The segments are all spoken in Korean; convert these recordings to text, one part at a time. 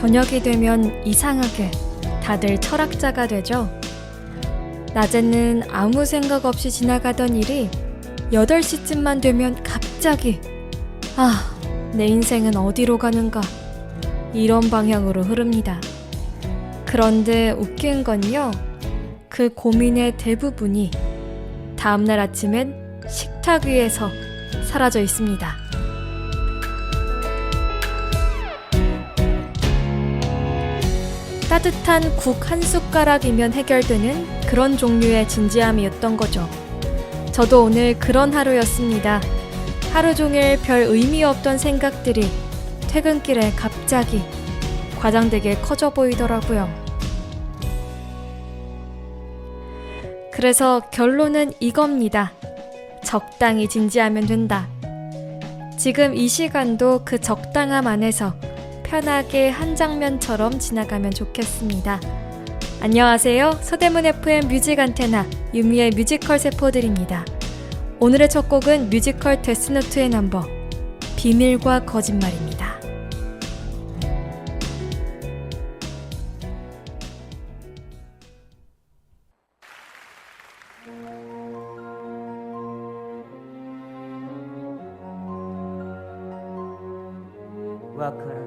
저녁이 되면 이상하게 다들 철학자가 되죠. 낮에는 아무 생각 없이 지나가던 일이 8시쯤만 되면 갑자기 내 인생은 어디로 가는가 이런 방향으로 흐릅니다. 그런데 웃긴 건요, 그 고민의 대부분이 다음날 아침엔 식탁 위에서 사라져 있습니다. 따뜻한 국 한 숟가락이면 해결되는 그런 종류의 진지함이었던 거죠. 저도 오늘 그런 하루였습니다. 하루 종일 별 의미 없던 생각들이 퇴근길에 갑자기 과장되게 커져 보이더라고요. 그래서 결론은 이겁니다. 적당히 진지하면 된다. 지금 이 시간도 그 적당함 안에서 편하게 한 장면처럼 지나가면 좋겠습니다. 안녕하세요. 서대문 FM 뮤직 안테나 유미의 뮤지컬 세포들입니다. 오늘의 첫 곡은 뮤지컬 데스노트의 넘버 비밀과 거짓말입니다.わからない。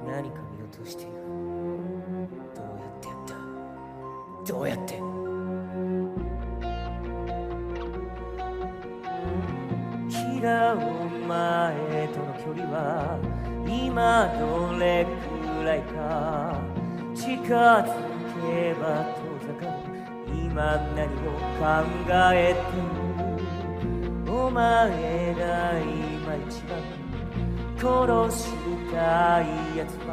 何か見落としている。どうやってやった？どうやって？気がお前との距離は今どれくらいか。近づけば遠ざかる。今何を考えてる？お前が今一番殺したいやつは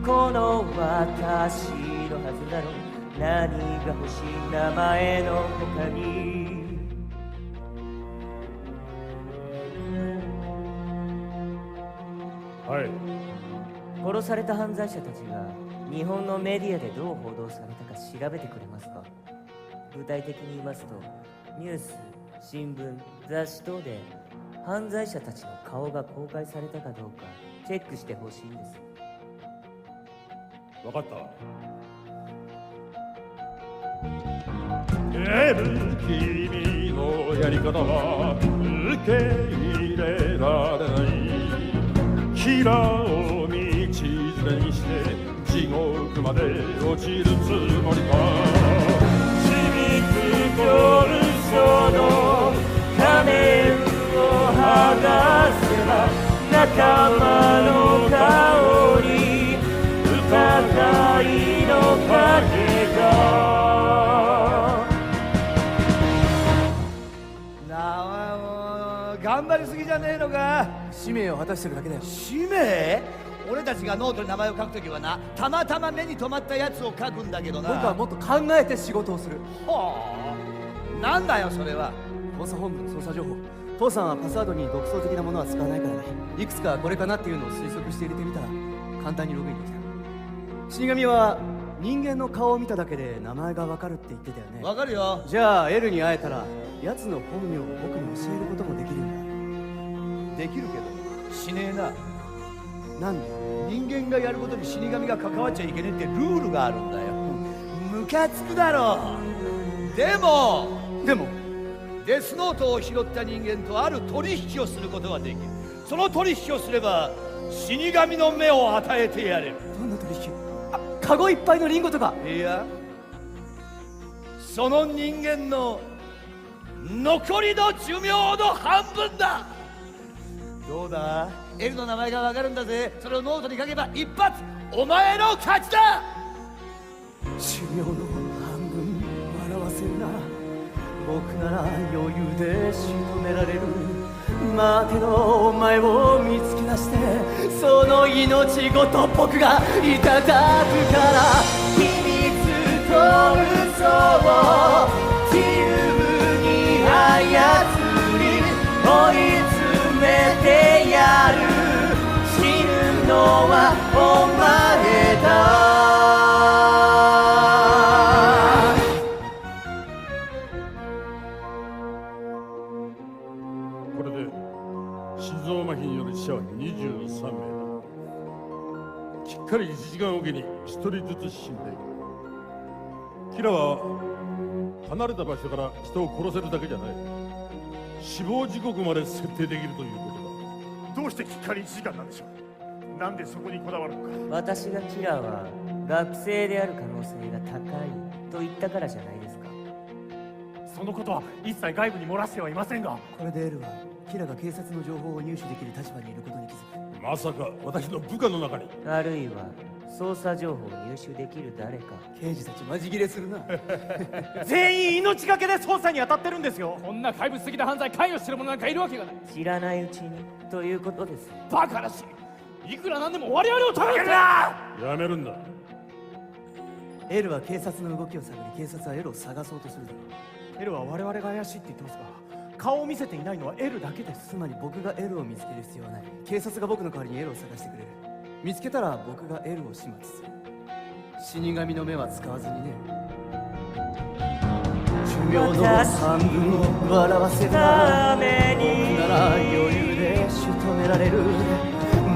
この私のはずだろう。何が欲しい名前の他に。はい。殺された犯罪者たちが日本のメディアでどう報道されたか調べてくれますか？具体的に言いますと、ニュース、新聞、雑誌等で犯罪者たちの顔が公開されたかどうかチェックしてほしいんです。わかった。君のやり方は受け入れられない。キラを道連れにして地獄まで落ちるつもりか。秘密教書の仮面を剥がせば仲間の顔に疑いの影が。なあもう頑張りすぎじゃねえのか。使命を果たしてるだけだよ。使命？俺たちがノートに名前を書くときはな、たまたま目に留まったやつを書くんだけどな。僕はもっと考えて仕事をする。はあ、なんだよそれは。捜査本部の捜査情報。父さんはパスワードに独創的なものは使わないからね。いくつかこれかなっていうのを推測して入れてみたら簡単にログインできた。死神は人間の顔を見ただけで名前がわかるって言ってたよね。わかるよ。じゃあ L に会えたら奴の本名を僕に教えることもできるんだ。できるけど死ねえな。なんで？人間がやることに死神が関わっちゃいけねえってルールがあるんだよ。ムカつくだろ。でもデスノートを拾った人間とある取引をすることができる。その取引をすれば死神の目を与えてやれる。どんな取引？カゴいっぱいのリンゴとか。いや、その人間の残りの寿命の半分だ。どうだ？ L の名前がわかるんだぜ。それをノートに書けば一発お前の勝ちだ。寿命の半分笑わせるな。僕なら余裕で仕留められる。待てのお前を見つけ出してその命ごと僕がいただくから。秘密と嘘を自由に操り追い詰めてやる。死ぬのはお前だ。これで心臓麻痺による死者は23名だ。かり1時間おきに一人ずつ死んでいく。キラは離れた場所から人を殺せるだけじゃない、死亡時刻まで設定できるということだ。どうしてきっかり1時間なんでしょう。なんでそこにこだわるのか。私がキラーは学生である可能性が高いと言ったからじゃないですか。そのことは一切外部に漏らしてはいませんが。これでエルはキラが警察の情報を入手できる立場にいることに気づく。まさか私の部下の中に。あるいは捜査情報を入手できる誰か。刑事たちマジギレするな。全員命がけで捜査に当たってるんですよ。こんな怪物的な犯罪関与してる者なんかいるわけがない。知らないうちにということです。バカらしい。いくらなんでも我々を止めるな。やめるんだ。エルは警察の動きを探り、警察はエルを探そうとするだろう。エルは我々が怪しいって言ってますが、顔を見せていないのはエルだけです。つまり僕がエルを見つける必要はない。警察が僕の代わりにエルを探してくれる。見つけたら僕がエルを始末する。死神の目は使わずにね。寿命の半分を笑わせたために僕なら余裕で仕留められる。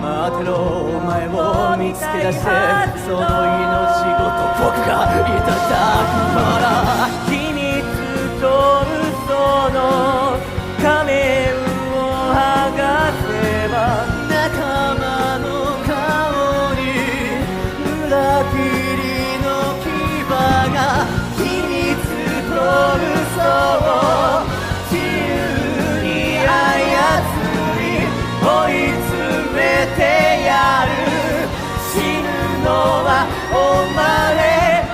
待てろお前を見つけ出して、その命ごと僕がいただくから秘密と嘘の仮面を剥がせば仲間の顔に裏切りの牙が秘密と嘘を自由に操り追い詰めてやる。死ぬのはお前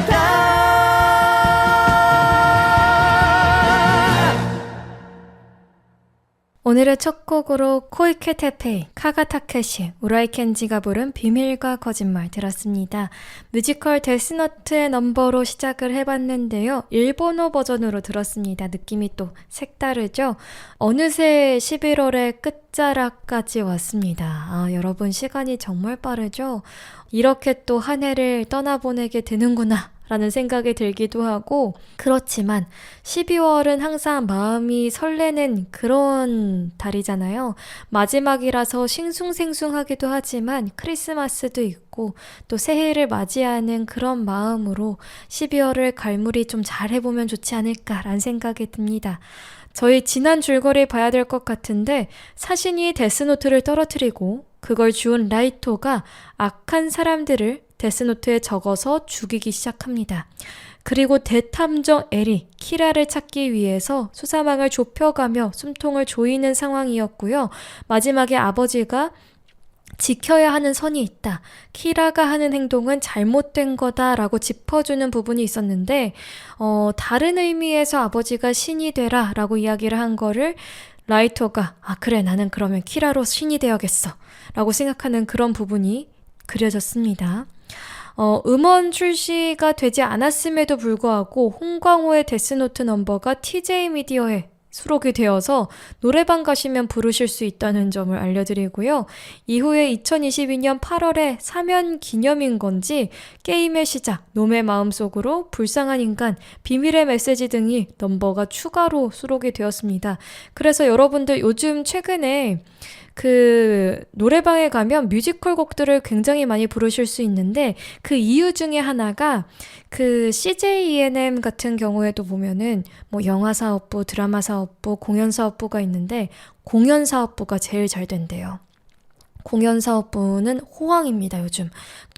だ。오늘의 첫 곡으로 코이케 테페이, 카가타케시, 우라이 켄지가 부른 비밀과 거짓말 들었습니다. 뮤지컬 데스노트의 넘버로 시작을 해봤는데요. 일본어 버전으로 들었습니다. 느낌이 또 색다르죠? 어느새 11월의 끝자락까지 왔습니다. 여러분 시간이 정말 빠르죠? 이렇게 또 한 해를 떠나보내게 되는구나 라는 생각이 들기도 하고, 그렇지만 12월은 항상 마음이 설레는 그런 달이잖아요. 마지막이라서 싱숭생숭하기도 하지만 크리스마스도 있고 또 새해를 맞이하는 그런 마음으로 12월을 갈무리 좀 잘 해보면 좋지 않을까라는 생각이 듭니다. 저희 지난 줄거리 봐야 될 것 같은데, 사신이 데스노트를 떨어뜨리고 그걸 주운 라이토가 악한 사람들을 데스노트에 적어서 죽이기 시작합니다. 그리고 대탐정 엘이 키라를 찾기 위해서 수사망을 좁혀가며 숨통을 조이는 상황이었고요. 마지막에 아버지가 지켜야 하는 선이 있다. 키라가 하는 행동은 잘못된 거다라고 짚어주는 부분이 있었는데, 다른 의미에서 아버지가 신이 되라 라고 이야기를 한 거를 라이토가 그래 나는 그러면 키라로 신이 되어야겠어 라고 생각하는 그런 부분이 그려졌습니다. 음원 출시가 되지 않았음에도 불구하고 홍광호의 데스노트 넘버가 TJ 미디어에 수록이 되어서 노래방 가시면 부르실 수 있다는 점을 알려드리고요. 이후에 2022년 8월에 3연 기념인 건지 게임의 시작, 놈의 마음속으로, 불쌍한 인간, 비밀의 메시지 등이 넘버가 추가로 수록이 되었습니다. 그래서 여러분들 요즘 최근에 그 노래방에 가면 뮤지컬 곡들을 굉장히 많이 부르실 수 있는데, 그 이유 중에 하나가 그 CJ ENM 같은 경우에도 보면은 뭐 영화 사업부, 드라마 사업부, 공연 사업부가 있는데 공연 사업부가 제일 잘 된대요. 공연 사업부는 호황입니다, 요즘.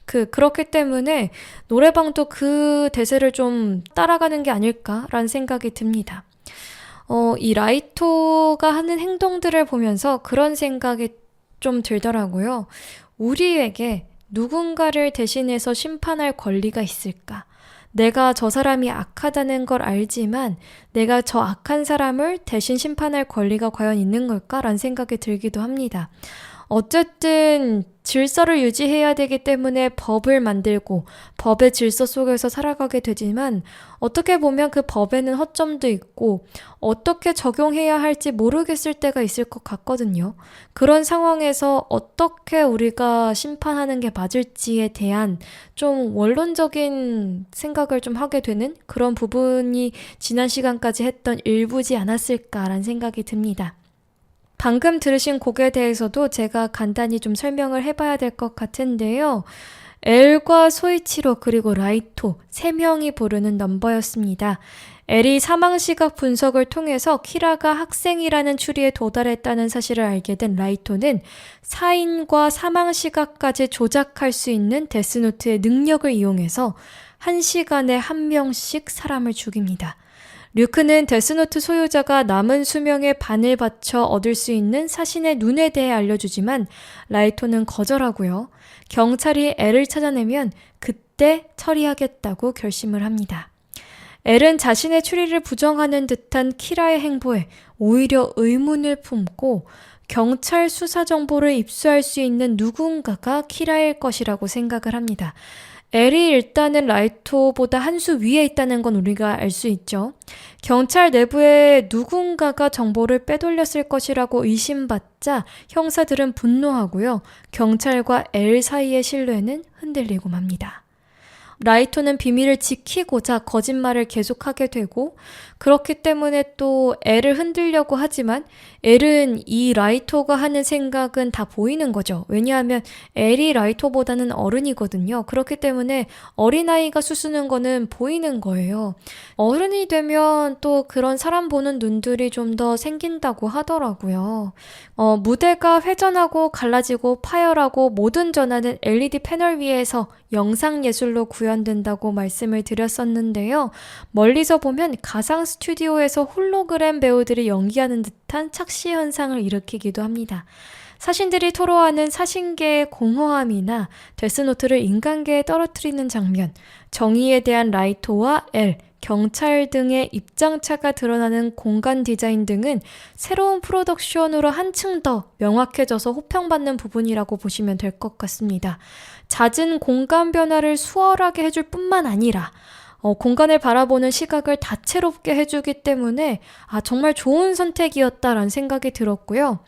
그렇기 때문에 노래방도 그 대세를 좀 따라가는 게 아닐까라는 생각이 듭니다. 이 라이토가 하는 행동들을 보면서 그런 생각이 좀 들더라고요. 우리에게 누군가를 대신해서 심판할 권리가 있을까? 내가 저 사람이 악하다는 걸 알지만 내가 저 악한 사람을 대신 심판할 권리가 과연 있는 걸까라는 생각이 들기도 합니다. 어쨌든 질서를 유지해야 되기 때문에 법을 만들고 법의 질서 속에서 살아가게 되지만, 어떻게 보면 그 법에는 허점도 있고 어떻게 적용해야 할지 모르겠을 때가 있을 것 같거든요. 그런 상황에서 어떻게 우리가 심판하는 게 맞을지에 대한 좀 원론적인 생각을 좀 하게 되는 그런 부분이 지난 시간까지 했던 일부지 않았을까라는 생각이 듭니다. 방금 들으신 곡에 대해서도 제가 간단히 좀 설명을 해봐야 될 것 같은데요. 엘과 소이치로 그리고 라이토 3명이 부르는 넘버였습니다. 엘이 사망시각 분석을 통해서 키라가 학생이라는 추리에 도달했다는 사실을 알게 된 라이토는 사인과 사망시각까지 조작할 수 있는 데스노트의 능력을 이용해서 1시간에 1명씩 사람을 죽입니다. 류크는 데스노트 소유자가 남은 수명의 반을 바쳐 얻을 수 있는 사신의 눈에 대해 알려주지만 라이토는 거절하고요. 경찰이 엘을 찾아내면 그때 처리하겠다고 결심을 합니다. 엘은 자신의 추리를 부정하는 듯한 키라의 행보에 오히려 의문을 품고 경찰 수사 정보를 입수할 수 있는 누군가가 키라일 것이라고 생각을 합니다. 엘이 일단은 라이토보다 한 수 위에 있다는 건 우리가 알 수 있죠. 경찰 내부에 누군가가 정보를 빼돌렸을 것이라고 의심받자 형사들은 분노하고요. 경찰과 엘 사이의 신뢰는 흔들리고 맙니다. 라이토는 비밀을 지키고자 거짓말을 계속하게 되고 그렇기 때문에 또 엘을 흔들려고 하지만 엘은 이 라이토가 하는 생각은 다 보이는 거죠. 왜냐하면 엘이 라이토보다는 어른이거든요. 그렇기 때문에 어린아이가 수수는 거는 보이는 거예요. 어른이 되면 또 그런 사람 보는 눈들이 좀 더 생긴다고 하더라고요. 무대가 회전하고 갈라지고 파열하고 모든 전화는 LED 패널 위에서 영상예술로 구현된다고 말씀을 드렸었는데요. 멀리서 보면 가상 스튜디오에서 홀로그램 배우들이 연기하는 듯한 착시 현상을 일으키기도 합니다. 사신들이 토로하는 사신계의 공허함이나 데스노트를 인간계에 떨어뜨리는 장면, 정의에 대한 라이토와 엘, 경찰 등의 입장차가 드러나는 공간 디자인 등은 새로운 프로덕션으로 한층 더 명확해져서 호평받는 부분이라고 보시면 될 것 같습니다. 잦은 공간 변화를 수월하게 해줄 뿐만 아니라 공간을 바라보는 시각을 다채롭게 해주기 때문에 정말 좋은 선택이었다라는 생각이 들었고요.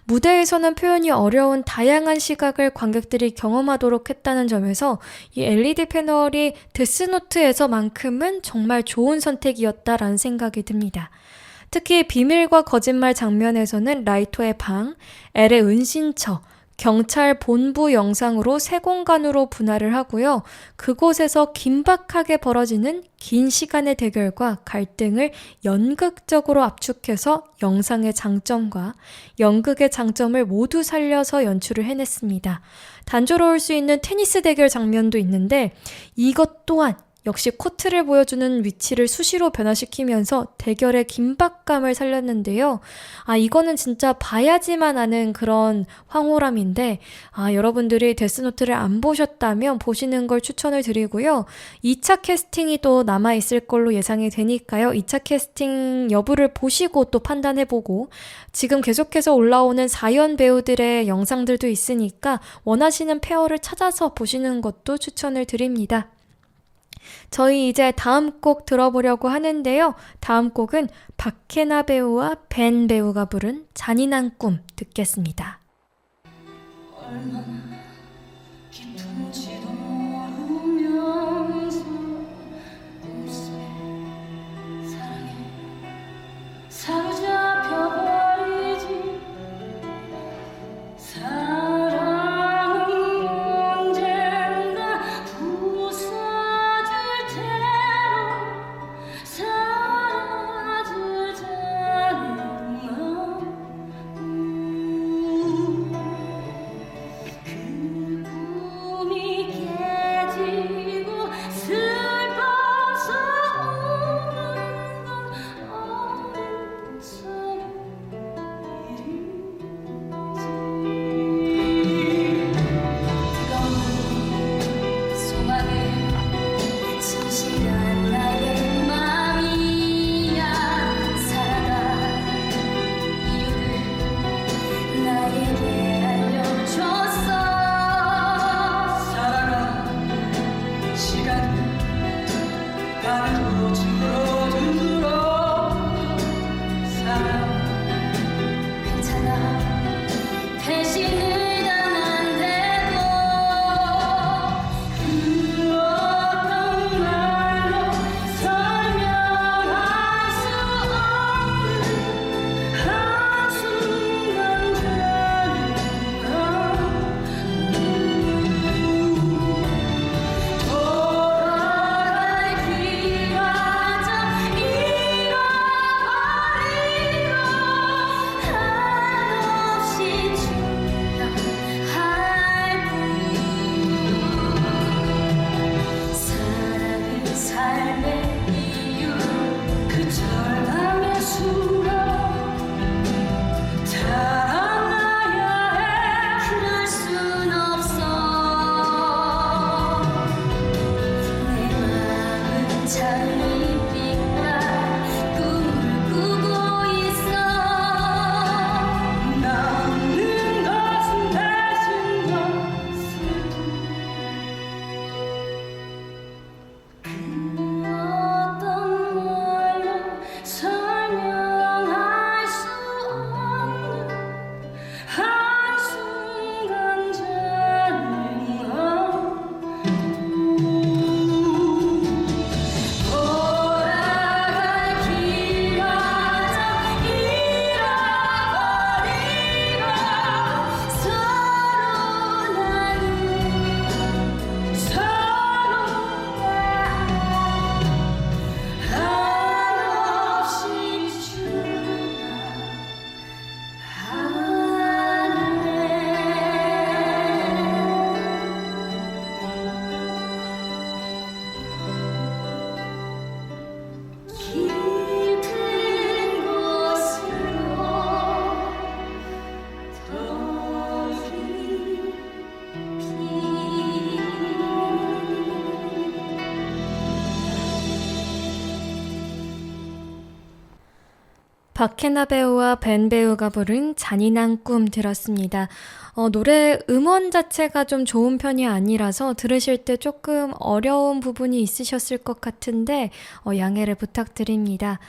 무대에서는 표현이 어려운 다양한 시각을 관객들이 경험하도록 했다는 점에서 이 LED 패널이 데스노트에서만큼은 정말 좋은 선택이었다라는 생각이 듭니다. 특히 비밀과 거짓말 장면에서는 라이토의 방, 엘의 은신처, 경찰 본부 영상으로 세 공간으로 분할을 하고요. 그곳에서 긴박하게 벌어지는 긴 시간의 대결과 갈등을 연극적으로 압축해서 영상의 장점과 연극의 장점을 모두 살려서 연출을 해냈습니다. 단조로울 수 있는 테니스 대결 장면도 있는데 이것 또한 역시 코트를 보여주는 위치를 수시로 변화시키면서 대결의 긴박감을 살렸는데요. 이거는 진짜 봐야지만 아는 그런 황홀함인데 여러분들이 데스노트를 안 보셨다면 보시는 걸 추천을 드리고요. 2차 캐스팅이 또 남아있을 걸로 예상이 되니까요. 2차 캐스팅 여부를 보시고 또 판단해보고 지금 계속해서 올라오는 4연 배우들의 영상들도 있으니까 원하시는 페어를 찾아서 보시는 것도 추천을 드립니다. 저희 이제 다음 곡 들어보려고 하는데요. 다음 곡은 박해나 배우와 벤 배우가 부른 잔인한 꿈 듣겠습니다. 얼마나 깊은지도 모르면서 꿈속에 사랑에 사로잡혀버리지. 사랑은 언젠가 부서질 대로 사라질 잔인한 그 꿈이 깨지고 슬퍼서 우는 건 어른처럼 뜨거운 소망을 진실한 나의 맘이야. 살아갈 이유를 나에게 알려줬어. 살아가 시간을 가는 곳으로 들어. 사랑 괜찮아. 배신을 당한데도 그 어떤 말로 설명할 수 없는 한순간 잔인한 박해나 배우와 벤 배우가 부른 잔인한 꿈 들었습니다. 노래 음원 자체가 좀 좋은 편이 아니라서 들으실 때 조금 어려운 부분이 있으셨을 것 같은데 양해를 부탁드립니다.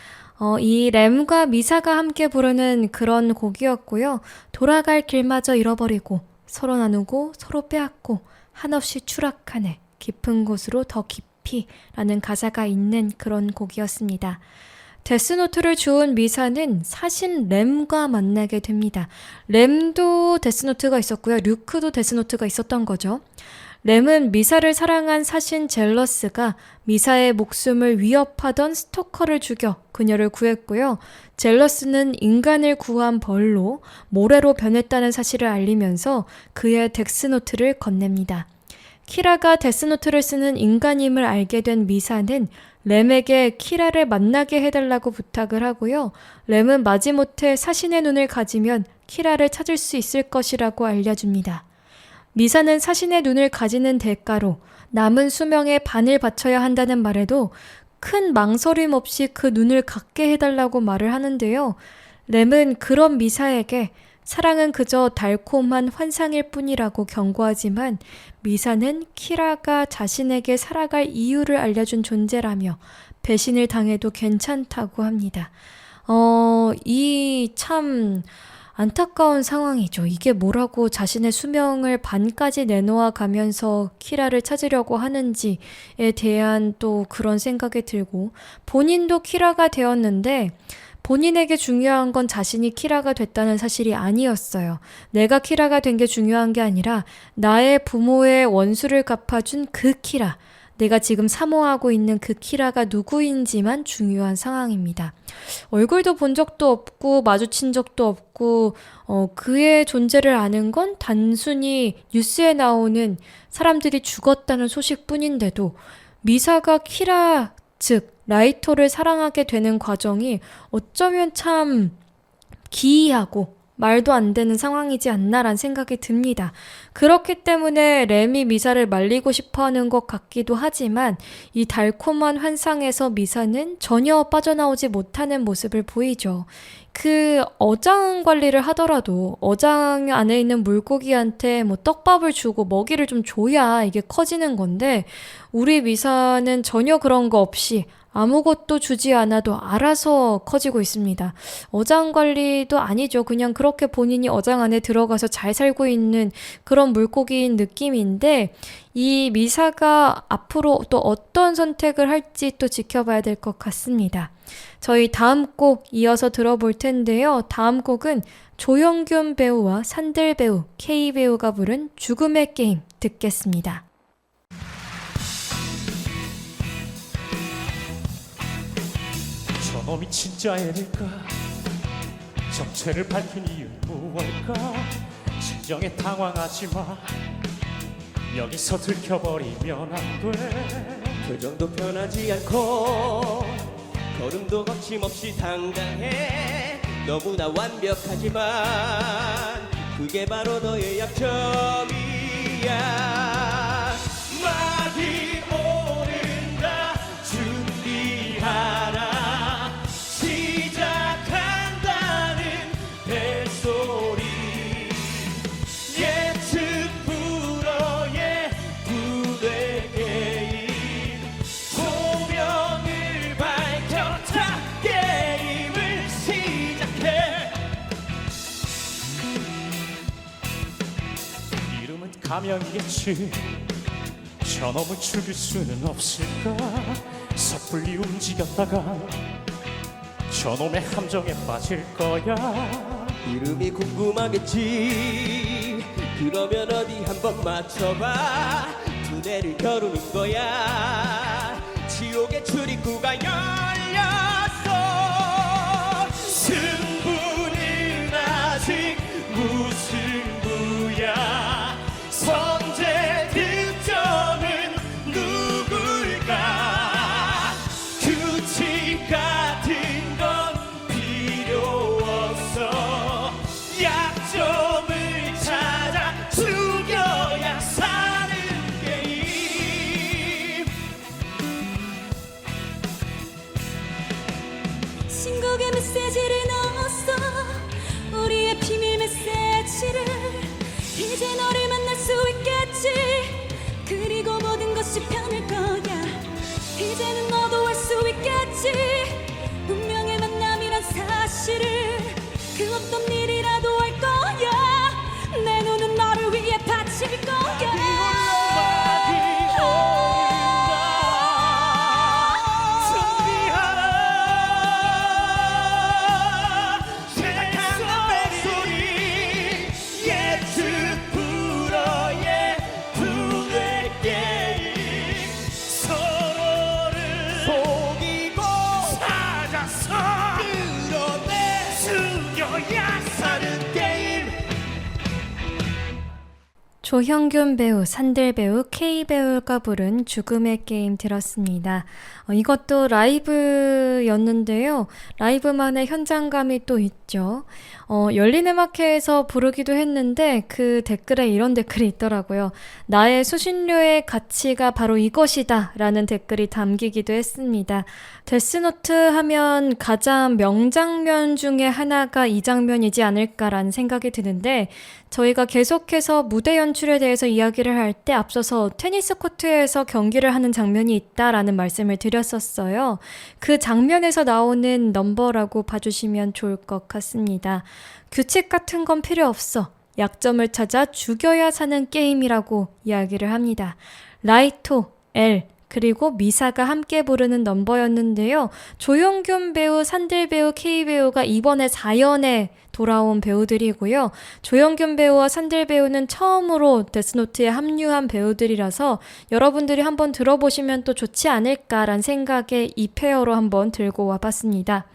이 램과 미사가 함께 부르는 그런 곡이었고요. 돌아갈 길마저 잃어버리고 서로 나누고 서로 빼앗고 한없이 추락하네 깊은 곳으로 더 깊이 라는 가사가 있는 그런 곡이었습니다. 데스노트를 주운 미사는 사신 램과 만나게 됩니다. 램도 데스노트가 있었고요. 류크도 데스노트가 있었던 거죠. 램은 미사를 사랑한 사신 젤러스가 미사의 목숨을 위협하던 스토커를 죽여 그녀를 구했고요. 젤러스는 인간을 구한 벌로 모래로 변했다는 사실을 알리면서 그의 데스노트를 건넵니다. 키라가 데스노트를 쓰는 인간임을 알게 된 미사는 램에게 키라를 만나게 해달라고 부탁을 하고요. 램은 마지못해 사신의 눈을 가지면 키라를 찾을 수 있을 것이라고 알려줍니다. 미사는 사신의 눈을 가지는 대가로 남은 수명의 반을 바쳐야 한다는 말에도 큰 망설임 없이 그 눈을 갖게 해달라고 말을 하는데요. 램은 그런 미사에게 사랑은 그저 달콤한 환상일 뿐이라고 경고하지만 미사는 키라가 자신에게 살아갈 이유를 알려준 존재라며 배신을 당해도 괜찮다고 합니다. 이 참 안타까운 상황이죠. 이게 뭐라고 자신의 수명을 반까지 내놓아 가면서 키라를 찾으려고 하는지에 대한 또 그런 생각이 들고 본인도 키라가 되었는데 본인에게 중요한 건 자신이 키라가 됐다는 사실이 아니었어요. 내가 키라가 된 게 중요한 게 아니라 나의 부모의 원수를 갚아준 그 키라, 내가 지금 사모하고 있는 그 키라가 누구인지만 중요한 상황입니다. 얼굴도 본 적도 없고 마주친 적도 없고 그의 존재를 아는 건 단순히 뉴스에 나오는 사람들이 죽었다는 소식뿐인데도 미사가 키라, 즉 라이토를 사랑하게 되는 과정이 어쩌면 참 기이하고 말도 안 되는 상황이지 않나란 생각이 듭니다. 그렇기 때문에 램이 미사를 말리고 싶어하는 것 같기도 하지만 이 달콤한 환상에서 미사는 전혀 빠져나오지 못하는 모습을 보이죠. 그 어장 관리를 하더라도 어장 안에 있는 물고기한테 뭐 떡밥을 주고 먹이를 좀 줘야 이게 커지는 건데 우리 미사는 전혀 그런 거 없이 아무것도 주지 않아도 알아서 커지고 있습니다. 어장 관리도 아니죠. 그냥 그렇게 본인이 어장 안에 들어가서 잘 살고 있는 그런 물고기인 느낌인데 이 미사가 앞으로 또 어떤 선택을 할지 또 지켜봐야 될 것 같습니다. 저희 다음 곡 이어서 들어볼 텐데요. 다음 곡은 조영균 배우와 산들 배우, K 배우가 부른 죽음의 게임 듣겠습니다. 저놈이 진짜 애일까? 정체를 밝힌 이유 무엇일까? 진정에 당황하지 마. 여기서 들켜버리면 안 돼. 표정도 변하지 않고 걸음도 거침없이 당당해. 너무나 완벽하지만 그게 바로 너의 약점이야. 막이 오른다. 준비하라. 시작한다는 벨소리. 예측 불어의 부대 게임. 소명을 밝혀자. 게임을 시작해. 이름은 가명이겠지. 저놈을 죽일 수는 없을까? 섣불리 움직였다가 저놈의 함정에 빠질 거야. 이름이 궁금하겠지. 그러면 어디 한번 맞춰봐. 두뇌를 겨루는 거야. 지옥의 출입구가 열렸어. 승부는 아직 무승부야. 선제 득점은 누굴까? 규칙 같은 건 필요 없어. 약점을 찾아 죽여야 사는 게임. 신곡의 메시지를 넣어 나의 비밀 메시지를 이제 너를 만날 수 있겠지. 그리고 모든 것이 변할 거야. 이제는 너도 알 수 있겠지. 운명의 만남이란 사실을 그 어떤 일이라도 할 거야. 내 눈은 너를 위해 바칠 거야. 조형균 배우, 산들 배우, K 배우가 부른 죽음의 게임 들었습니다. 이것도 라이브였는데요. 라이브만의 현장감이 또 있죠. 열린음악회에서 부르기도 했는데 그 댓글에 이런 댓글이 있더라고요. 나의 수신료의 가치가 바로 이것이다 라는 댓글이 담기기도 했습니다. 데스노트 하면 가장 명장면 중에 하나가 이 장면이지 않을까라는 생각이 드는데 저희가 계속해서 무대 연출에 대해서 이야기를 할 때 앞서서 테니스 코트에서 경기를 하는 장면이 있다라는 말씀을 드렸었어요. 그 장면에서 나오는 넘버라고 봐주시면 좋을 것 같습니다. 규칙 같은 건 필요 없어. 약점을 찾아 죽여야 사는 게임이라고 이야기를 합니다. 라이토, 엘, 그리고 미사가 함께 부르는 넘버였는데요. 조용균 배우, 산들 배우, K 배우가 이번에 4연에 돌아온 배우들이고요. 조용균 배우와 산들 배우는 처음으로 데스노트에 합류한 배우들이라서 여러분들이 한번 들어보시면 또 좋지 않을까란 생각에 이 페어로 한번 들고 와봤습니다.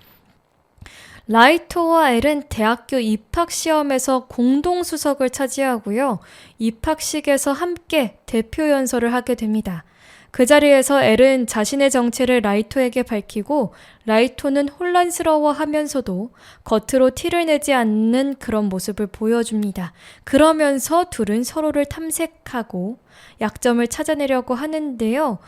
라이토와 엘은 대학교 입학시험에서 공동 수석을 차지하고요. 입학식에서 함께 대표 연설을 하게 됩니다. 그 자리에서 엘은 자신의 정체를 라이토에게 밝히고 라이토는 혼란스러워하면서도 겉으로 티를 내지 않는 그런 모습을 보여줍니다. 그러면서 둘은 서로를 탐색하고 약점을 찾아내려고 하는데요.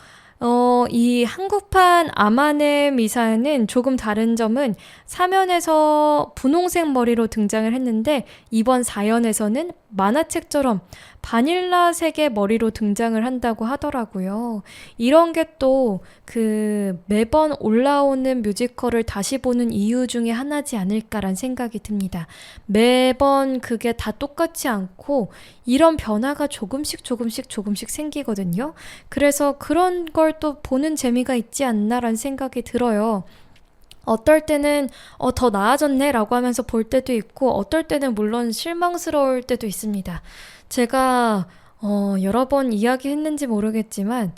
이 한국판 아마네 미사는 조금 다른 점은 3연에서 분홍색 머리로 등장을 했는데 이번 4연에서는 만화책처럼 바닐라색의 머리로 등장을 한다고 하더라고요. 이런 게 또 그 매번 올라오는 뮤지컬을 다시 보는 이유 중에 하나지 않을까란 생각이 듭니다. 매번 그게 다 똑같지 않고 이런 변화가 조금씩 생기거든요. 그래서 그런 걸 또 보는 재미가 있지 않나라는 생각이 들어요. 어떨 때는 더 나아졌네 라고 하면서 볼 때도 있고 어떨 때는 물론 실망스러울 때도 있습니다. 제가 여러 번 이야기했는지 모르겠지만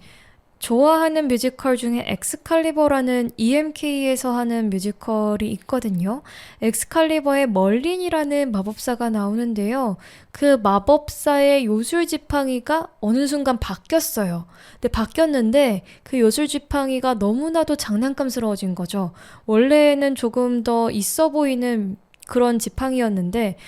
좋아하는 뮤지컬 중에 엑스칼리버라는 EMK에서 하는 뮤지컬이 있거든요. 엑스칼리버의 멀린이라는 마법사가 나오는데요. 그 마법사의 요술 지팡이가 어느 순간 바뀌었어요. 근데 바뀌었는데 그 요술 지팡이가 너무나도 장난감스러워진 거죠. 원래는 조금 더 있어 보이는 그런 지팡이였는데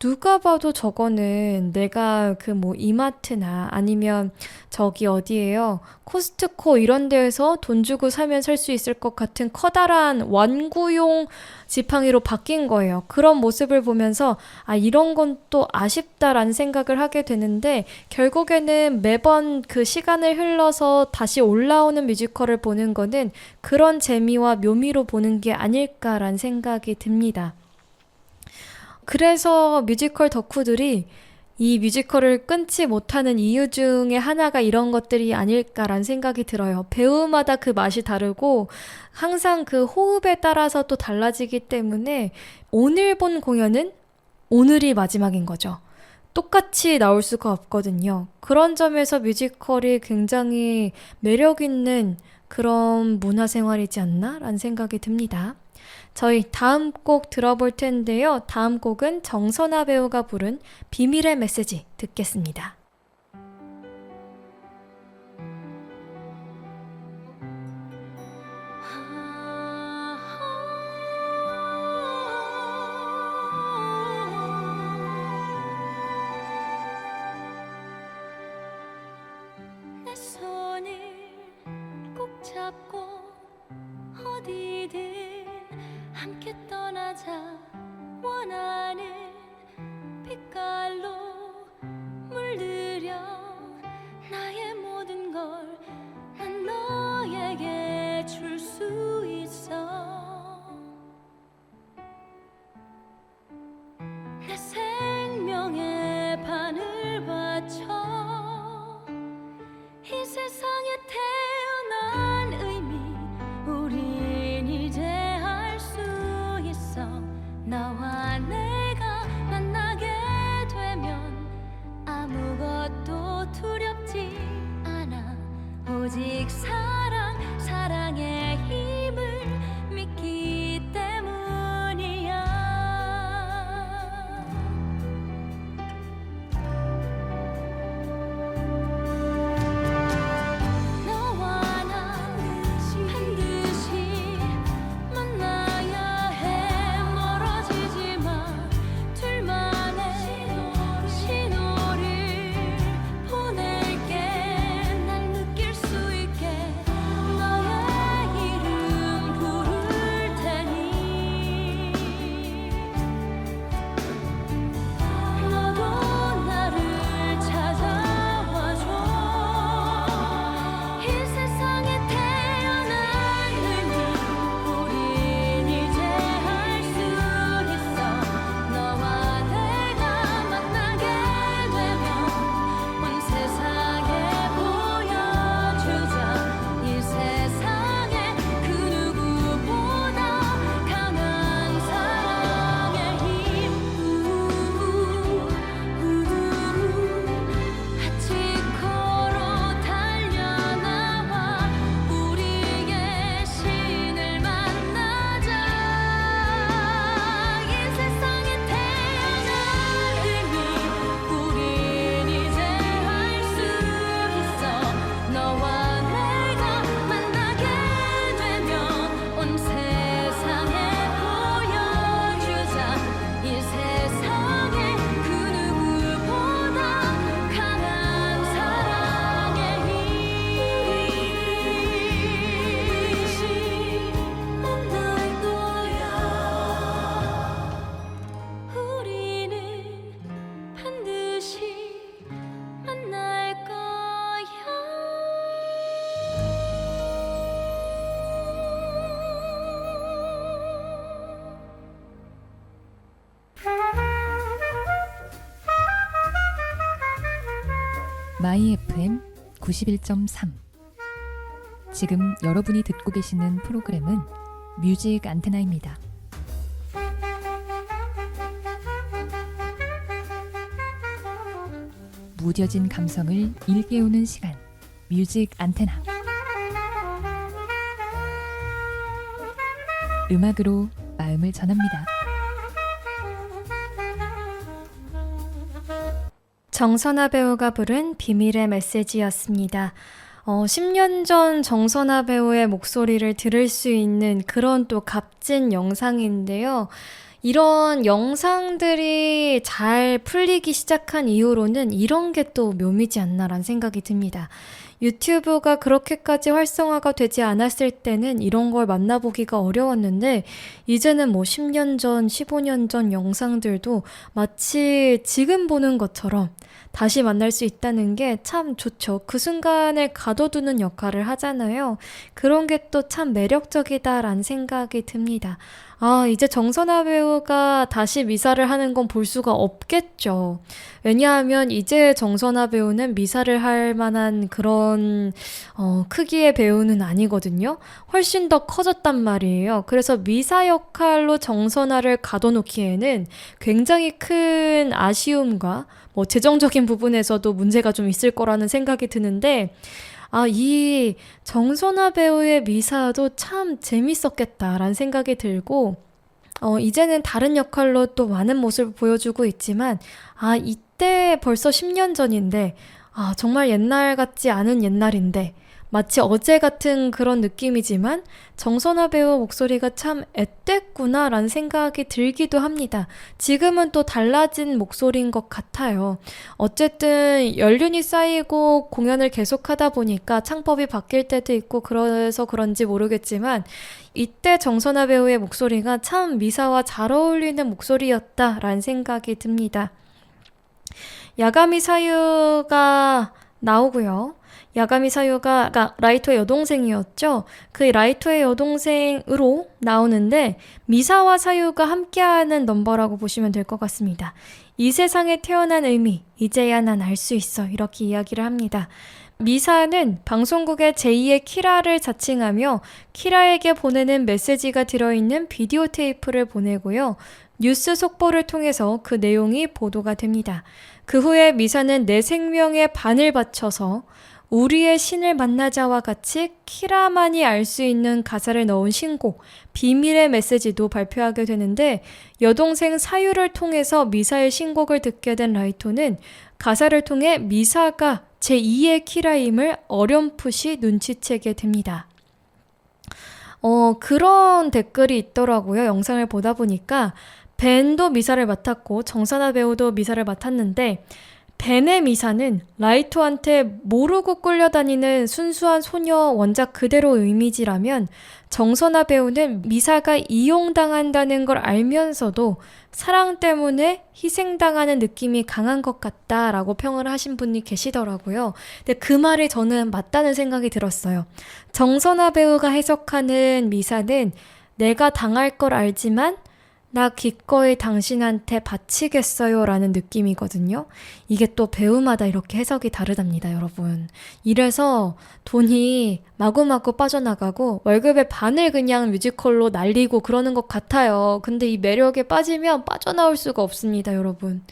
누가 봐도 저거는 내가 그 뭐 이마트나 아니면 저기 어디예요? 코스트코 이런 데에서 돈 주고 사면 살 수 있을 것 같은 커다란 완구용 지팡이로 바뀐 거예요. 그런 모습을 보면서 이런 건 또 아쉽다라는 생각을 하게 되는데 결국에는 매번 그 시간을 흘러서 다시 올라오는 뮤지컬을 보는 거는 그런 재미와 묘미로 보는 게 아닐까라는 생각이 듭니다. 그래서 뮤지컬 덕후들이 이 뮤지컬을 끊지 못하는 이유 중에 하나가 이런 것들이 아닐까라는 생각이 들어요. 배우마다 그 맛이 다르고 항상 그 호흡에 따라서 또 달라지기 때문에 오늘 본 공연은 오늘이 마지막인 거죠. 똑같이 나올 수가 없거든요. 그런 점에서 뮤지컬이 굉장히 매력 있는 그런 문화생활이지 않나라는 생각이 듭니다. 저희 다음 곡 들어볼 텐데요. 다음 곡은 정선아 배우가 부른 비밀의 메시지 듣겠습니다. 내 손을 꼭 잡고 어디든 함께 떠나자 원하는 빛깔로 물들여 나의 모든 걸 난 너에게 줄 수 있어. 내 생명의 반을 바쳐 이 세상에 태어난 의미 우린 이제 알 수 있어. 나와 내가 만나게 되면 아무것도 두렵지 않아. 오직 사랑, 사랑의 힘을 믿기 때문이야. 너와 나 반드시 만나야 해. 멀어지지 마. 둘만의 신호를 보낼게. 날 느낄 수 있게 너의 이름 부를 테니 너도 나를 찾아와줘. 이 세상에 태어난 의미 우린 이제 알 수 있어. 너와 내가 만나게 되면 온 세상에 보여주자. 이 세상에 그 누구보다 강한 사랑의 힘. 같이 걸어 달려나와 우리의 신을 만나자. 이 세상에 태어난 의미 우린 이제 알 수 있어. 너와 내가 만나게 되면 온 세상에 보여주자. 이 세상에 그 누구보다 강한 사랑의 힘. 만날 거야. 우리는 반드시 만날 마이 FM 91.3. 지금 여러분이 듣고 계시는 프로그램은 뮤직 안테나입니다. 무뎌진 감성을 일깨우는 시간, 뮤직 안테나. 음악으로 마음을 전합니다. 정선아 배우가 부른 비밀의 메시지였습니다. 10년 전 정선아 배우의 목소리를 들을 수 있는 그런 또 값진 영상인데요. 이런 영상들이 잘 풀리기 시작한 이후로는 이런 게 또 묘미지 않나라는 생각이 듭니다. 유튜브가 그렇게까지 활성화가 되지 않았을 때는 이런 걸 만나보기가 어려웠는데 이제는 뭐 10년 전, 15년 전 영상들도 마치 지금 보는 것처럼 다시 만날 수 있다는 게 참 좋죠. 그 순간을 가둬두는 역할을 하잖아요. 그런 게 또 참 매력적이다라는 생각이 듭니다. 아, 이제 정선아 배우가 다시 미사를 하는 건 볼 수가 없겠죠. 왜냐하면 이제 정선아 배우는 미사를 할 만한 그런 크기의 배우는 아니거든요. 훨씬 더 커졌단 말이에요. 그래서 미사 역할로 정선아를 가둬놓기에는 굉장히 큰 아쉬움과 뭐 재정적인 부분에서도 문제가 좀 있을 거라는 생각이 드는데 이 정선아 배우의 미사도 참 재밌었겠다라는 생각이 들고 이제는 다른 역할로 또 많은 모습을 보여주고 있지만 이때 벌써 10년 전인데 정말 옛날 같지 않은 옛날인데 마치 어제 같은 그런 느낌이지만 정선아 배우 목소리가 참 앳됐구나 라는 생각이 들기도 합니다. 지금은 또 달라진 목소리인 것 같아요. 어쨌든 연륜이 쌓이고 공연을 계속하다 보니까 창법이 바뀔 때도 있고 그래서 그런지 모르겠지만 이때 정선아 배우의 목소리가 참 미사와 잘 어울리는 목소리였다라는 생각이 듭니다. 야가미 사유가 나오고요. 야가미 사유가 라이토의 여동생이었죠. 그 라이토의 여동생으로 나오는데 미사와 사유가 함께하는 넘버라고 보시면 될 것 같습니다. 이 세상에 태어난 의미, 이제야 난 알 수 있어. 이렇게 이야기를 합니다. 미사는 방송국의 제2의 키라를 자칭하며 키라에게 보내는 메시지가 들어있는 비디오 테이프를 보내고요. 뉴스 속보를 통해서 그 내용이 보도가 됩니다. 그 후에 미사는 내 생명의 반을 바쳐서 우리의 신을 만나자와 같이 키라만이 알 수 있는 가사를 넣은 신곡 비밀의 메시지도 발표하게 되는데 여동생 사유를 통해서 미사의 신곡을 듣게 된 라이토는 가사를 통해 미사가 제2의 키라임을 어렴풋이 눈치채게 됩니다. 그런 댓글이 있더라고요. 영상을 보다 보니까 벤도 미사를 맡았고 정사나 배우도 미사를 맡았는데 벤의 미사는 라이토한테 모르고 끌려다니는 순수한 소녀 원작 그대로의 이미지라면 정선아 배우는 미사가 이용당한다는 걸 알면서도 사랑 때문에 희생당하는 느낌이 강한 것 같다라고 평을 하신 분이 계시더라고요. 근데 그 말이 저는 맞다는 생각이 들었어요. 정선아 배우가 해석하는 미사는 내가 당할 걸 알지만 나 기꺼이 당신한테 바치겠어요 라는 느낌이거든요. 이게 또 배우마다 이렇게 해석이 다르답니다, 여러분. 이래서 돈이 마구마구 빠져나가고 월급의 반을 그냥 뮤지컬로 날리고 그러는 것 같아요. 근데 이 매력에 빠지면 빠져나올 수가 없습니다, 여러분.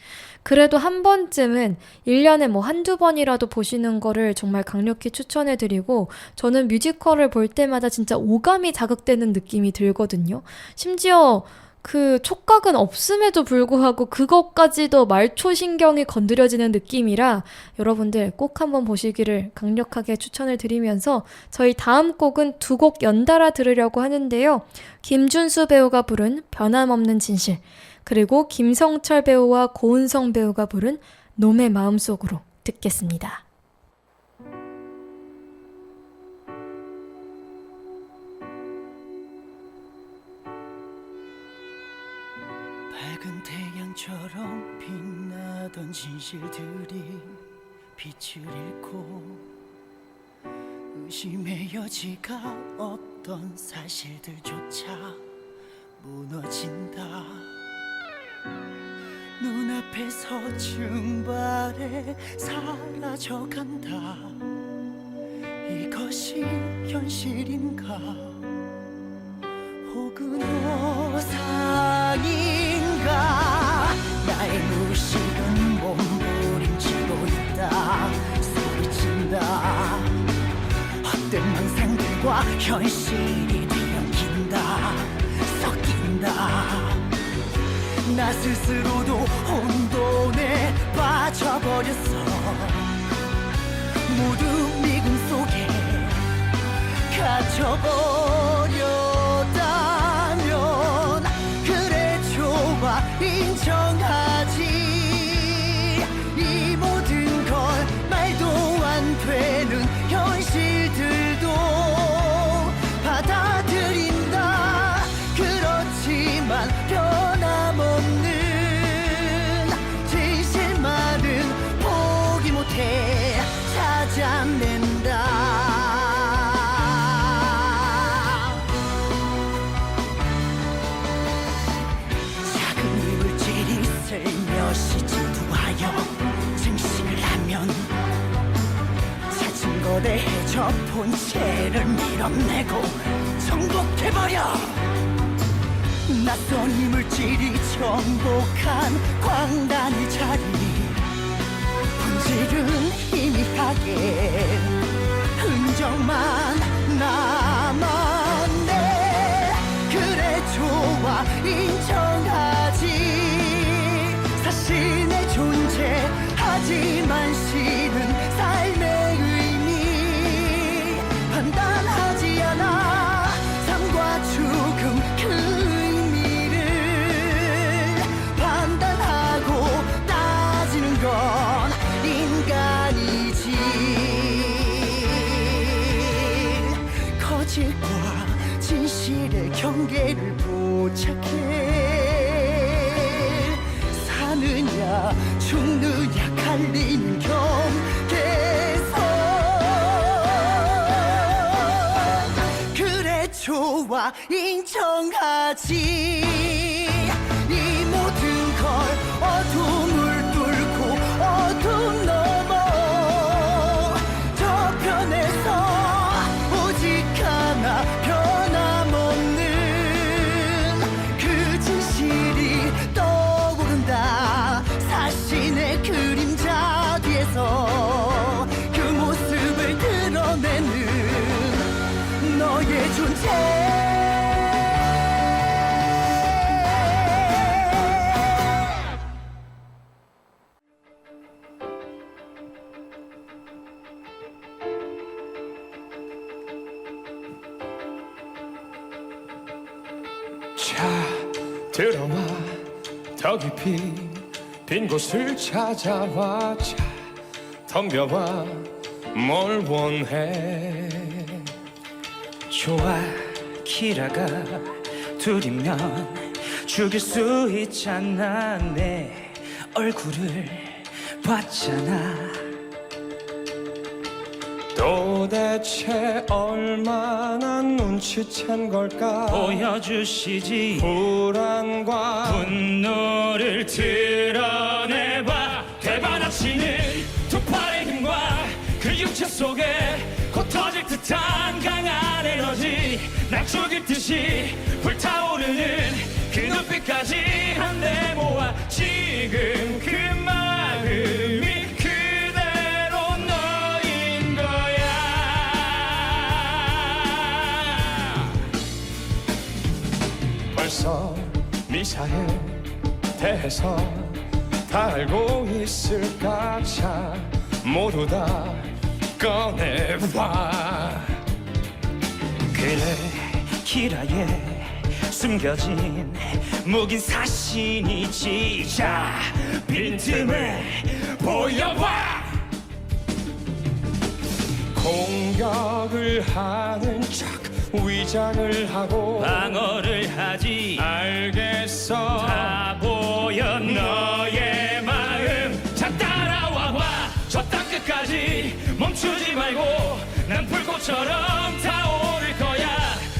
그래도 한 번쯤은 1년에 뭐 한두 번이라도 보시는 거를 정말 강력히 추천해드리고 저는 뮤지컬을 볼 때마다 진짜 오감이 자극되는 느낌이 들거든요. 심지어 그 촉각은 없음에도 불구하고 그것까지도 말초신경이 건드려지는 느낌이라 여러분들 꼭 한번 보시기를 강력하게 추천을 드리면서 저희 다음 곡은 두 곡 연달아 들으려고 하는데요. 김준수 배우가 부른 변함없는 진실, 그리고 김성철 배우와 고은성 배우가 부른 놈의 마음속으로 듣겠습니다. 밝은 태양처럼 빛나던 진실들이 빛을 잃고 의심의 여지가 없던 사실들조차 무너진다. 눈앞에서 증발해 사라져간다. 이것이 현실인가 혹은 오상인가. 나의 무식은 몸부림치고 있다. 소리친다. 헛된 망상들과 현실이 뒤엉킨다. 섞인다. 나 스스로도 혼돈에 빠져버렸어. 모두 미궁 속에 갇혀버렸다면 그래 좋아 인정하지. 이 모든 걸 말도 안 되는 현실들도 받아들인다. 그렇지만 변함없는 진실만은 포기 못해 찾아낸다. 작은 이물질이 슬며시 진두하여 증식을 하면 찾은 것에 접은 채를 밀어내고 정복해버려. 낯선 이물질이 정복한 광단의 자리. 본질은 희미하게 흔적만 남았네. 그래 좋아 인정하지. 사실 내 존재하지만 실은 삶의 의미 판단하지 않아. 삶과 죽음 그 의미를 판단하고 따지는 건 인간이지. 거짓과 진실의 경계를 포착해 사느냐 죽느냐 갈리는 경계선 그래 좋아 인정하지 이 모든 걸 어둠을 뚫고 어둠 넘어 저편에서 오직 하나 변함없는 그 진실이 떠오른다 사신의 그림자 뒤에서 그 모습을 드러내는 너의 존재 자 들어와 더 깊이 빈 곳을 찾아와 자 덤벼봐 뭘 원해 좋아 키라가 둘이면 죽일 수 있잖아 내 얼굴을 봤잖아 도대체 얼마나 눈치챈 걸까 보여주시지 불안과 분노를 드러내봐 되받아치는 두 팔의 힘과 그 육체 속에 곧 터질 듯한 강한 에너지 날 죽일 듯이 불타오르는 그 눈빛까지 한데 모아 지금 그 마음이 그대로 너인 거야 벌써 미사에 대해서 다 알고 있을까 자 모두 다 꺼내봐 그래 키라에 숨겨진 묵인 사신이지 자 빈틈을 보여봐 공격을 하는 척 위장을 하고 방어를 하지 알겠어 다 보여 너의 마음 자 따라와봐 저 땅 끝까지 멈추지 말고 난 불꽃처럼 타오를 거야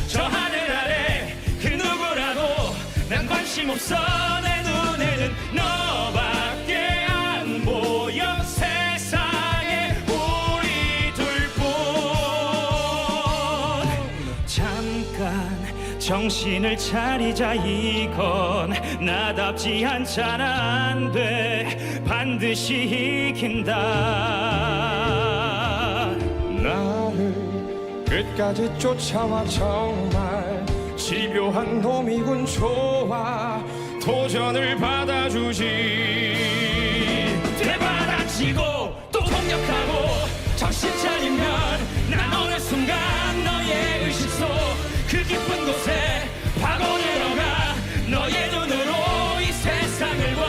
저 하늘 아래 그 누구라도 난 관심 없어 내 눈에는 너밖에 안 보여 세상에 우리 둘뿐 잠깐 정신을 차리자 이건 나답지 않잖아 안 돼 반드시 이긴다 나를 끝까지 쫓아와 정말 집요한 놈이군 좋아 도전을 받아주지 되받아치고 또 공격하고 정신 차리면 난 어느 순간 너의 의식 속 그 깊은 곳에 파고 들어가 너의 눈으로 이 세상을 봐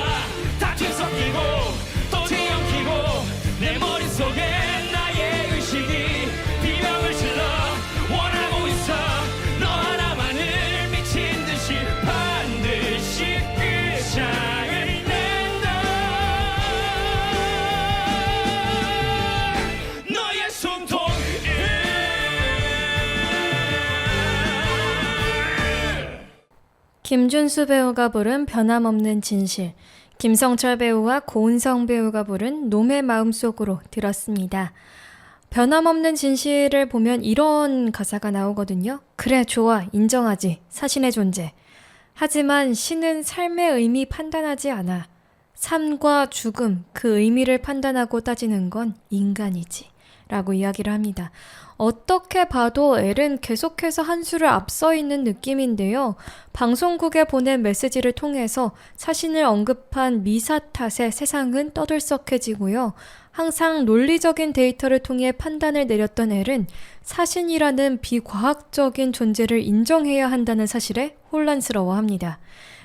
다 뒤섞이고 또 뒤엉키고 내 머릿속에 나의 의식이 비명을 질러 원하고 있어 너 하나만을 미친 듯이 반드시 끝장을 낸다 너의 숨통을 김준수 배우가 부른 변함없는 진실, 김성철 배우와 고은성 배우가 부른 놈의 마음속으로 들었습니다. 변함없는 진실을 보면 이런 가사가 나오거든요. 그래, 좋아, 인정하지, 사신의 존재. 하지만 신은 삶의 의미 판단하지 않아. 삶과 죽음, 그 의미를 판단하고 따지는 건 인간이지. 라고 이야기를 합니다. 어떻게 봐도 엘은 계속해서 한 수를 앞서 있는 느낌인데요. 방송국에 보낸 메시지를 통해서 사신을 언급한 미사 탓에 세상은 떠들썩해지고요. 항상 논리적인 데이터를 통해 판단을 내렸던 엘은 사신이라는 비과학적인 존재를 인정해야 한다는 사실에 혼란스러워합니다.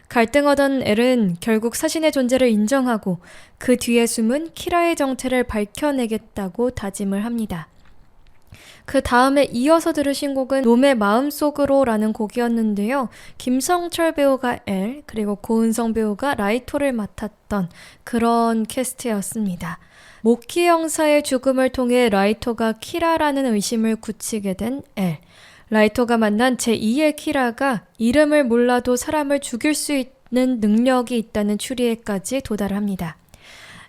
갈등하던 엘은 결국 사신의 존재를 인정하고 그 뒤에 숨은 키라의 정체를 밝혀내겠다고 다짐을 합니다. 그 다음에 이어서 들으신 곡은 놈의 마음속으로라는 곡이었는데요. 김성철 배우가 L, 그리고 고은성 배우가 라이토를 맡았던 그런 캐스트였습니다. 모키 형사의 죽음을 통해 라이토가 키라라는 의심을 굳히게 된 L. 라이토가 만난 제2의 키라가 이름을 몰라도 사람을 죽일 수 있는 능력이 있다는 추리에까지 도달합니다.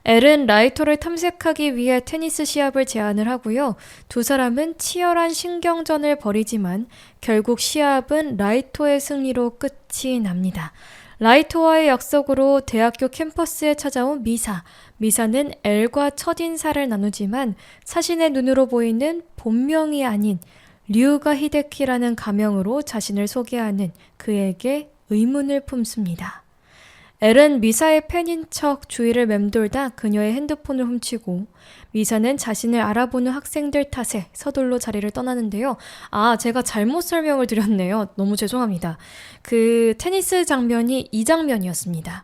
엘은 라이토를 탐색하기 위해 테니스 시합을 제안을 하고요. 두 사람은 치열한 신경전을 벌이지만 결국 시합은 라이토의 승리로 끝이 납니다. 라이토와의 약속으로 대학교 캠퍼스에 찾아온 미사. 미사는 엘과 첫인사를 나누지만 자신의 눈으로 보이는 본명이 아닌 류가 히데키라는 가명으로 자신을 소개하는 그에게 의문을 품습니다. 엘은 미사의 팬인 척 주위를 맴돌다 그녀의 핸드폰을 훔치고 미사는 자신을 알아보는 학생들 탓에 서둘러 자리를 떠나는데요. 제가 잘못 설명을 드렸네요. 너무 죄송합니다. 그 테니스 장면이 이 장면이었습니다.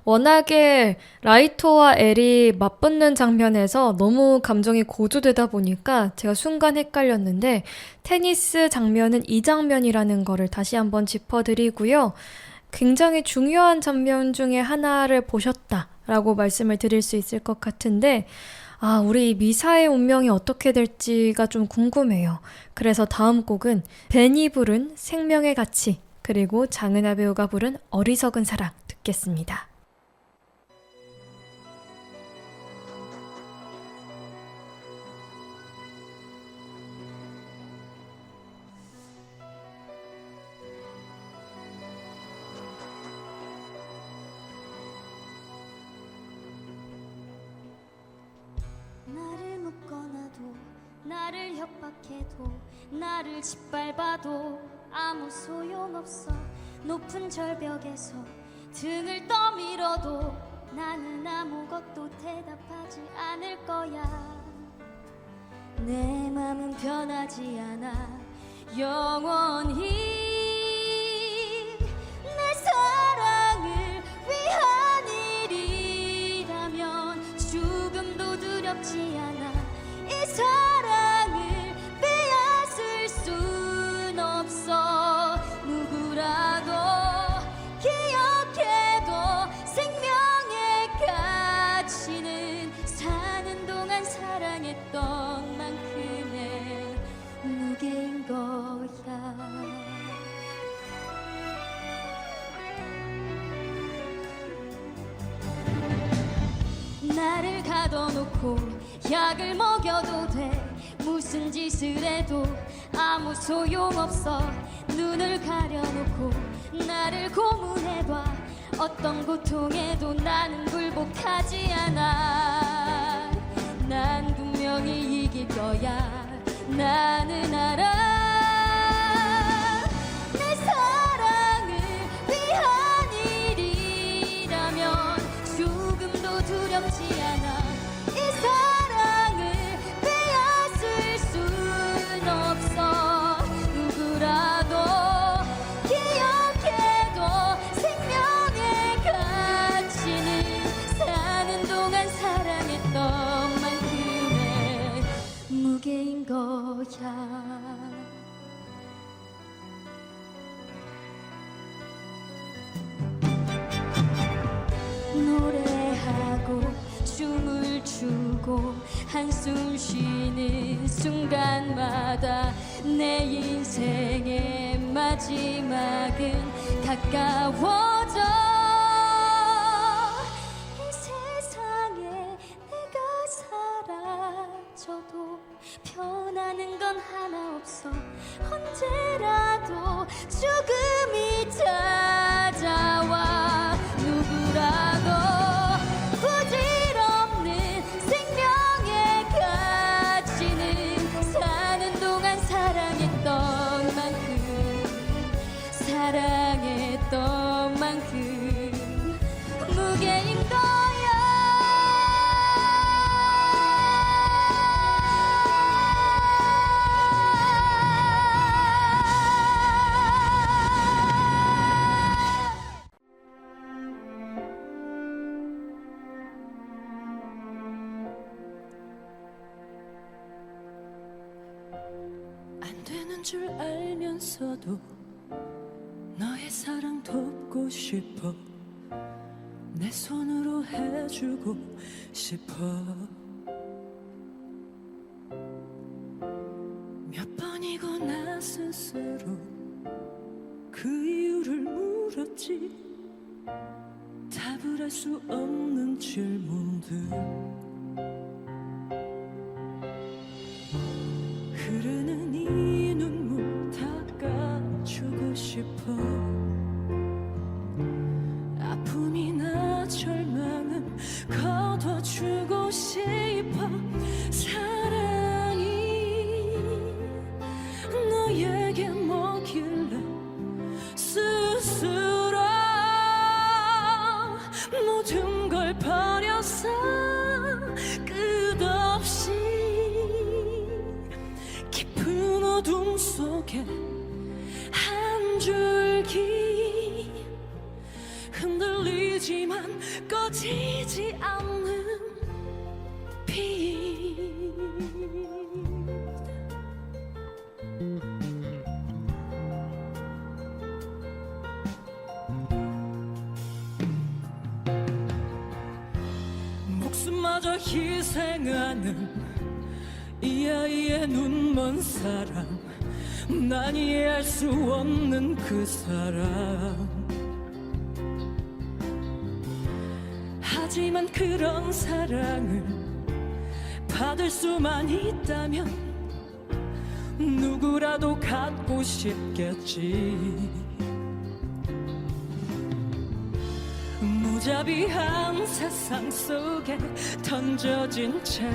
워낙에 라이토와 엘이 맞붙는 장면에서 너무 감정이 고조되다 보니까 제가 순간 헷갈렸는데 테니스 장면은 이 장면이라는 거를 다시 한번 짚어드리고요. 굉장히 중요한 장면 중에 하나를 보셨다라고 말씀을 드릴 수 있을 것 같은데 우리 미사의 운명이 어떻게 될지가 좀 궁금해요. 그래서 다음 곡은 벤이 부른 생명의 가치 그리고 장은하 배우가 부른 어리석은 사랑 듣겠습니다. 나를 묶어놔도 나를 협박해도 나를 짓밟아도 아무 소용없어. 높은 절벽에서 등을 떠밀어도 나는 아무것도 대답하지 않을 거야. 내 맘은 변하지 않아 영원히. 내 사랑을 위한 일이라면 죽음도 두렵지 않아. 이 사랑을 빼앗을 순 없어. 누구라도 기억해도 생명의 가치는 사는 동안 사랑했던 만큼의 무게인 거야. 나를 가둬놓고 약을 먹여도 돼. 무슨 짓을 해도 아무 소용없어. 눈을 가려놓고 나를 고문해봐. 어떤 고통에도 나는 굴복하지 않아. 난 분명히 이길 거야. 나는 알아. 내 사랑을 위한 일이라면 죽음도 두렵지 않아. 이 사랑을 빼앗을 순 없어. 누구라도 기억해도 생명의 가치는 사는 동안 사랑했던 만큼의 무게인 거야. 노래하고 춤을 추고 한숨 쉬는 순간마다 내 인생의 마지막은 가까워져. 이 세상에 내가 사라져도 변하는 건 하나 없어. 언제라도 죽음이 찾아와. 누구라도 부질없는 생명의 가치는 사는 동안 사랑했던 만큼 무게인 거야. 줄 알면서도 너의 사랑 돕고 싶어. 내 손으로 해주고 싶어. 몇 번이고 나 스스로 그 이유를 물었지. 답을 할 수 없는 질문들. 흐르는 이 눈물 닦아주고 싶어. 아픔이나 절망은 거둬주고 싶어. 사랑이 너에게 뭐길래 스스로 모든 걸 버렸어. 끝없이 깊은 어둠 속에 한 줄기 흔들리지만 꺼지지 않는 빛. 목숨마저 희생하는 이 아이의 눈먼 사랑. 난 이해할 수 없는 그 사랑. 하지만 그런 사랑을 받을 수만 있다면 누구라도 갖고 싶겠지. 무자비한 세상 속에 던져진 채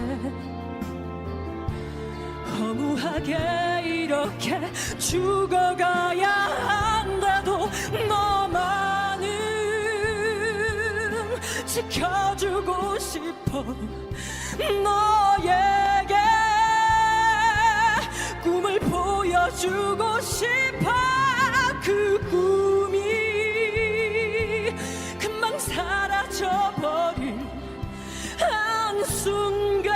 허무하게 이렇게 죽어가야 한데도 너만은 지켜주고 싶어. 너에게 꿈을 보여주고 싶어. 그 꿈이 금방 사라져버린 한순간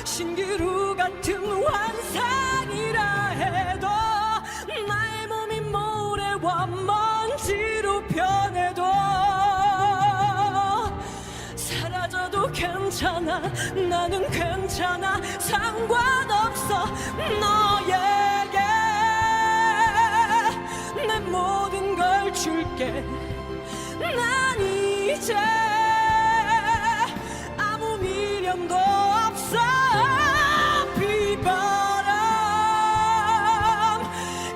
신기루 같은 환상이라 해도 나의 몸이 모래와 먼지로 변해도 사라져도 괜찮아. 나는 괜찮아. 상관없어. 너에게 내 모든 걸 줄게. 난 이제 아무 미련도 없어. 비바람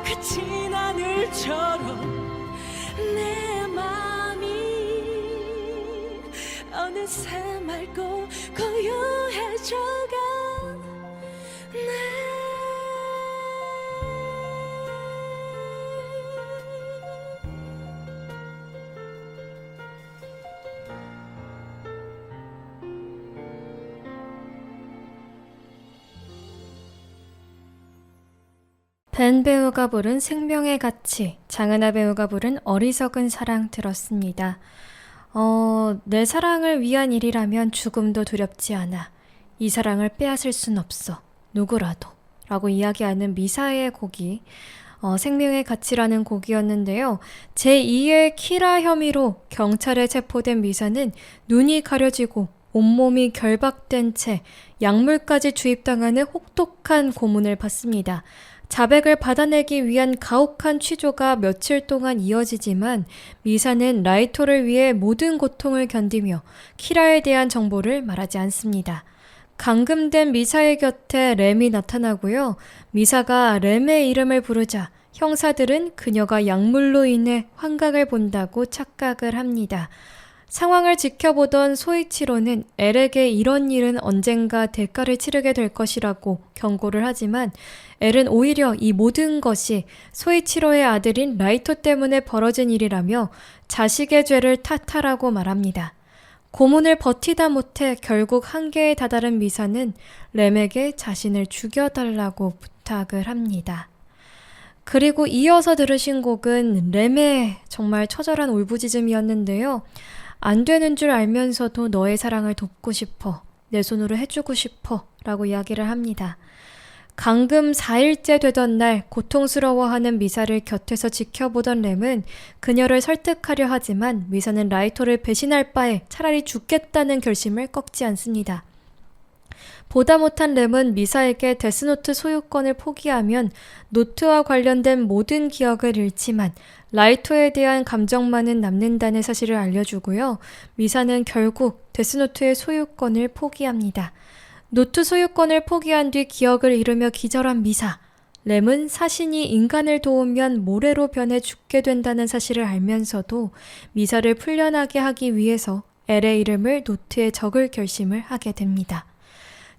그친 하늘처럼 내 맘이 어느새 맑고 고요해져가. 벤 배우가 부른 생명의 가치, 장은하 배우가 부른 어리석은 사랑 들었습니다. 내 사랑을 위한 일이라면 죽음도 두렵지 않아. 이 사랑을 빼앗을 순 없어. 누구라도. 라고 이야기하는 미사의 곡이 생명의 가치라는 곡이었는데요. 제2의 키라 혐의로 경찰에 체포된 미사는 눈이 가려지고 온몸이 결박된 채 약물까지 주입당하는 혹독한 고문을 받습니다. 자백을 받아내기 위한 가혹한 취조가 며칠 동안 이어지지만 미사는 라이토를 위해 모든 고통을 견디며 키라에 대한 정보를 말하지 않습니다. 감금된 미사의 곁에 램이 나타나고요. 미사가 램의 이름을 부르자 형사들은 그녀가 약물로 인해 환각을 본다고 착각을 합니다. 상황을 지켜보던 소이치로는 엘에게 이런 일은 언젠가 대가를 치르게 될 것이라고 경고를 하지만 엘은 오히려 이 모든 것이 소이치로의 아들인 라이토 때문에 벌어진 일이라며 자식의 죄를 탓하라고 말합니다. 고문을 버티다 못해 결국 한계에 다다른 미사는 램에게 자신을 죽여달라고 부탁을 합니다. 그리고 이어서 들으신 곡은 램의 정말 처절한 울부짖음이었는데요. 안 되는 줄 알면서도 너의 사랑을 돕고 싶어. 내 손으로 해주고 싶어. 라고 이야기를 합니다. 감금 4일째 되던 날 고통스러워하는 미사를 곁에서 지켜보던 램은 그녀를 설득하려 하지만 미사는 라이토를 배신할 바에 차라리 죽겠다는 결심을 꺾지 않습니다. 보다 못한 램은 미사에게 데스노트 소유권을 포기하면 노트와 관련된 모든 기억을 잃지만 라이토에 대한 감정만은 남는다는 사실을 알려주고요. 미사는 결국 데스노트의 소유권을 포기합니다. 노트 소유권을 포기한 뒤 기억을 잃으며 기절한 미사. 램은 사신이 인간을 도우면 모래로 변해 죽게 된다는 사실을 알면서도 미사를 풀려나게 하기 위해서 엘의 이름을 노트에 적을 결심을 하게 됩니다.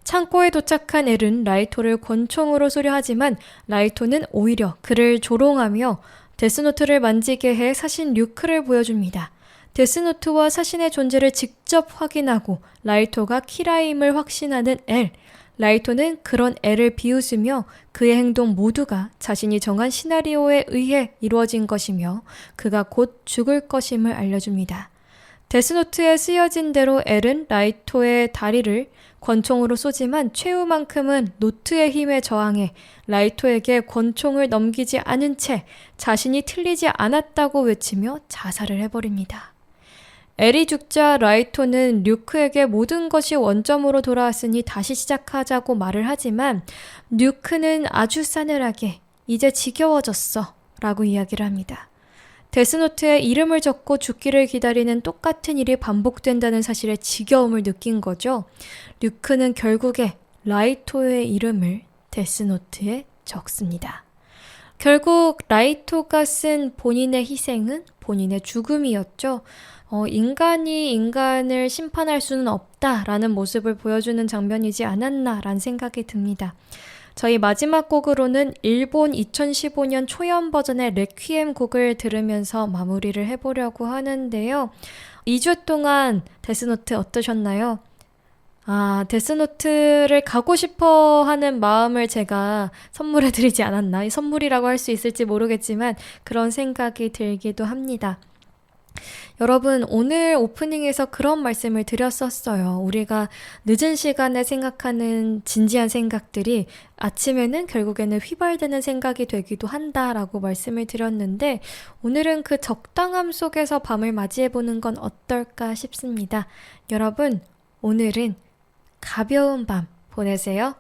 창고에 도착한 엘은 라이토를 권총으로 쏘려 하지만 라이토는 오히려 그를 조롱하며 데스노트를 만지게 해 사신 류크를 보여줍니다. 데스노트와 사신의 존재를 직접 확인하고 라이토가 키라임을 확신하는 엘. 라이토는 그런 엘을 비웃으며 그의 행동 모두가 자신이 정한 시나리오에 의해 이루어진 것이며 그가 곧 죽을 것임을 알려줍니다. 데스노트에 쓰여진 대로 엘은 라이토의 다리를 권총으로 쏘지만 최후만큼은 노트의 힘에 저항해 라이토에게 권총을 넘기지 않은 채 자신이 틀리지 않았다고 외치며 자살을 해버립니다. 엘이 죽자 라이토는 류크에게 모든 것이 원점으로 돌아왔으니 다시 시작하자고 말을 하지만 류크는 아주 싸늘하게 이제 지겨워졌어 라고 이야기를 합니다. 데스노트에 이름을 적고 죽기를 기다리는 똑같은 일이 반복된다는 사실에 지겨움을 느낀 거죠. 류크는 결국에 라이토의 이름을 데스노트에 적습니다. 결국 라이토가 쓴 본인의 희생은 본인의 죽음이었죠. 인간이 인간을 심판할 수는 없다라는 모습을 보여주는 장면이지 않았나라는 생각이 듭니다. 저희 마지막 곡으로는 일본 2015년 초연 버전의 레퀴엠 곡을 들으면서 마무리를 해보려고 하는데요. 2주 동안 데스노트 어떠셨나요? 데스노트를 가고 싶어 하는 마음을 제가 선물해드리지 않았나? 선물이라고 할 수 있을지 모르겠지만 그런 생각이 들기도 합니다. 여러분, 오늘 오프닝에서 그런 말씀을 드렸었어요. 우리가 늦은 시간에 생각하는 진지한 생각들이 아침에는 결국에는 휘발되는 생각이 되기도 한다라고 말씀을 드렸는데 오늘은 그 적당함 속에서 밤을 맞이해보는 건 어떨까 싶습니다. 여러분, 오늘은 가벼운 밤 보내세요.